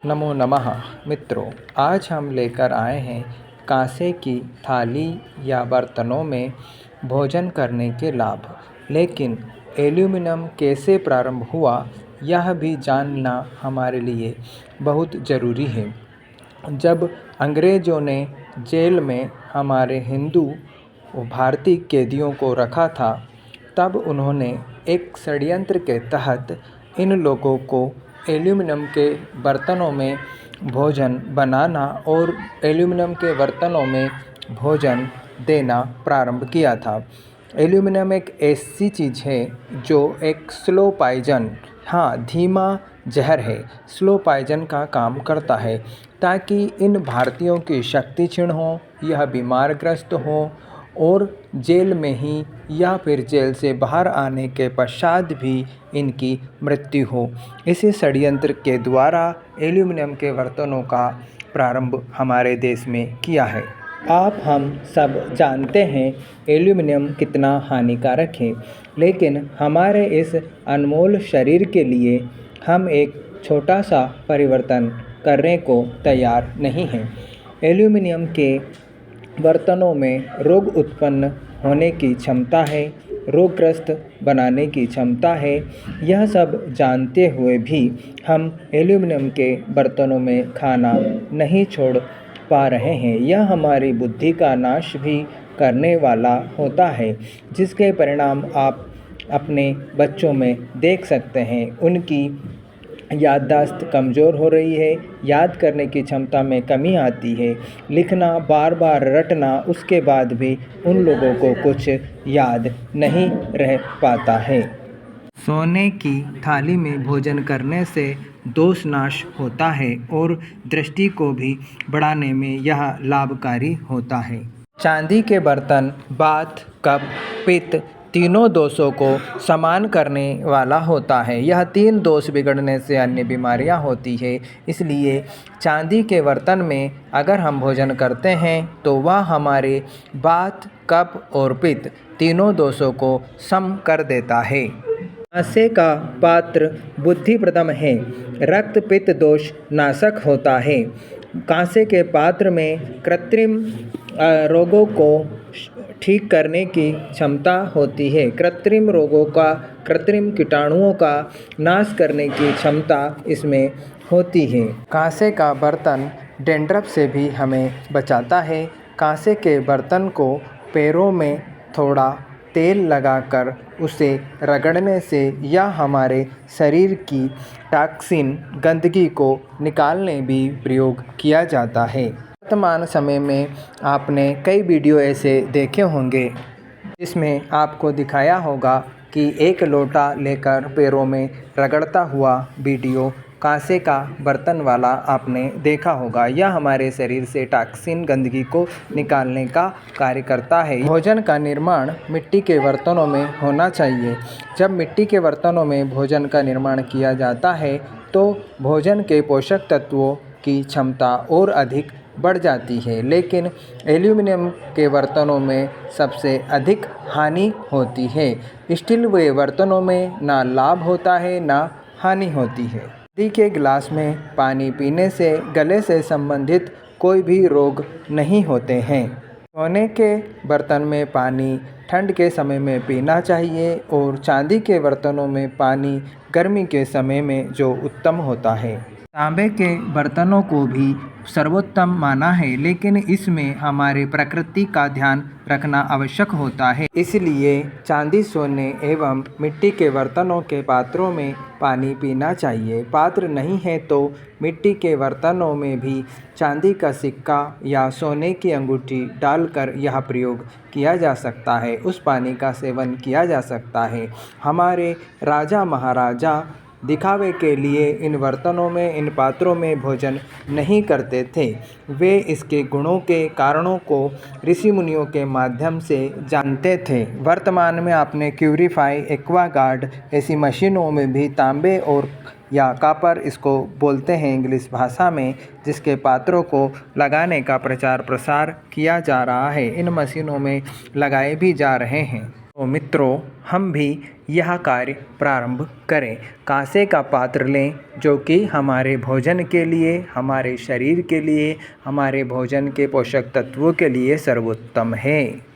नमो नमः। मित्रों, आज हम लेकर आए हैं कांसे की थाली या बर्तनों में भोजन करने के लाभ। लेकिन एल्यूमीनियम कैसे प्रारंभ हुआ, यह भी जानना हमारे लिए बहुत ज़रूरी है। जब अंग्रेज़ों ने जेल में हमारे हिंदू और भारतीय कैदियों को रखा था, तब उन्होंने एक षड्यंत्र के तहत इन लोगों को एल्यूमीनियम के बर्तनों में भोजन बनाना और एल्यूमीनियम के बर्तनों में भोजन देना प्रारंभ किया था। एल्यूमीनियम एक ऐसी चीज़ है जो एक स्लो पॉइजन, धीमा जहर है, स्लो पॉइजन का काम करता है, ताकि इन भारतीयों की शक्ति क्षीण हो, यह बीमारग्रस्त हो और जेल में ही या फिर जेल से बाहर आने के पश्चात भी इनकी मृत्यु हो। इसी षड्यंत्र के द्वारा एल्यूमीनियम के बर्तनों का प्रारंभ हमारे देश में किया है। हम सब जानते हैं एल्यूमीनियम कितना हानिकारक है, लेकिन हमारे इस अनमोल शरीर के लिए हम एक छोटा सा परिवर्तन करने को तैयार नहीं हैं। एल्यूमीनियम के बर्तनों में रोग उत्पन्न होने की क्षमता है, रोगग्रस्त बनाने की क्षमता है। यह सब जानते हुए भी हम एल्यूमीनियम के बर्तनों में खाना नहीं छोड़ पा रहे हैं। यह हमारी बुद्धि का नाश भी करने वाला होता है, जिसके परिणाम आप अपने बच्चों में देख सकते हैं। उनकी याददाश्त कमज़ोर हो रही है, याद करने की क्षमता में कमी आती है, लिखना, बार बार रटना, उसके बाद भी उन लोगों को कुछ याद नहीं रह पाता है। सोने की थाली में भोजन करने से दोष नाश होता है और दृष्टि को भी बढ़ाने में यह लाभकारी होता है। चांदी के बर्तन वात, कफ, पित्त तीनों दोषों को समान करने वाला होता है। यह तीन दोष बिगड़ने से अन्य बीमारियां होती है। इसलिए चांदी के बर्तन में अगर हम भोजन करते हैं तो वह हमारे वात, कफ और पित्त तीनों दोषों को सम कर देता है। कांसे का पात्र बुद्धिप्रदम है, रक्त पित्त दोष नाशक होता है। कांसे के पात्र में कृत्रिम रोगों को ठीक करने की क्षमता होती है। कृत्रिम रोगों का, कृत्रिम कीटाणुओं का नाश करने की क्षमता इसमें होती है। कांसे का बर्तन डैंड्रफ से भी हमें बचाता है। कांसे के बर्तन को पैरों में थोड़ा तेल लगाकर उसे रगड़ने से या हमारे शरीर की टॉक्सिन, गंदगी को निकालने भी प्रयोग किया जाता है। वर्तमान समय में आपने कई वीडियो ऐसे देखे होंगे जिसमें आपको दिखाया होगा कि एक लोटा लेकर पैरों में रगड़ता हुआ वीडियो कांसे का बर्तन वाला आपने देखा होगा। यह हमारे शरीर से टॉक्सिन, गंदगी को निकालने का कार्य करता है। भोजन का निर्माण मिट्टी के बर्तनों में होना चाहिए। जब मिट्टी के बर्तनों में भोजन का निर्माण किया जाता है तो भोजन के पोषक तत्वों की क्षमता और अधिक बढ़ जाती है। लेकिन एल्यूमीनियम के बर्तनों में सबसे अधिक हानि होती है। स्टील के बर्तनों में ना लाभ होता है ना हानि होती है। नदी के गिलास में पानी पीने से गले से संबंधित कोई भी रोग नहीं होते हैं। सोने के बर्तन में पानी ठंड के समय में पीना चाहिए और चांदी के बर्तनों में पानी गर्मी के समय में जो उत्तम होता है। तांबे के बर्तनों को भी सर्वोत्तम माना है, लेकिन इसमें हमारे प्रकृति का ध्यान रखना आवश्यक होता है। इसलिए चांदी, सोने एवं मिट्टी के बर्तनों के पात्रों में पानी पीना चाहिए। पात्र नहीं है तो मिट्टी के बर्तनों में भी चांदी का सिक्का या सोने की अंगूठी डालकर यह प्रयोग किया जा सकता है। उस पानी का सेवन किया जा सकता है। हमारे राजा महाराजा दिखावे के लिए इन बर्तनों में, इन पात्रों में भोजन नहीं करते थे। वे इसके गुणों के कारणों को ऋषि मुनियों के माध्यम से जानते थे। वर्तमान में आपने क्यूरीफाई, एक्वागार्ड ऐसी मशीनों में भी तांबे और या कॉपर, इसको बोलते हैं इंग्लिश भाषा में, जिसके पात्रों को लगाने का प्रचार प्रसार किया जा रहा है। इन मशीनों में लगाए भी जा रहे हैं। तो मित्रों, हम भी यह कार्य प्रारंभ करें। कांसे का पात्र लें जो कि हमारे भोजन के लिए, हमारे शरीर के लिए, हमारे भोजन के पोषक तत्वों के लिए सर्वोत्तम है।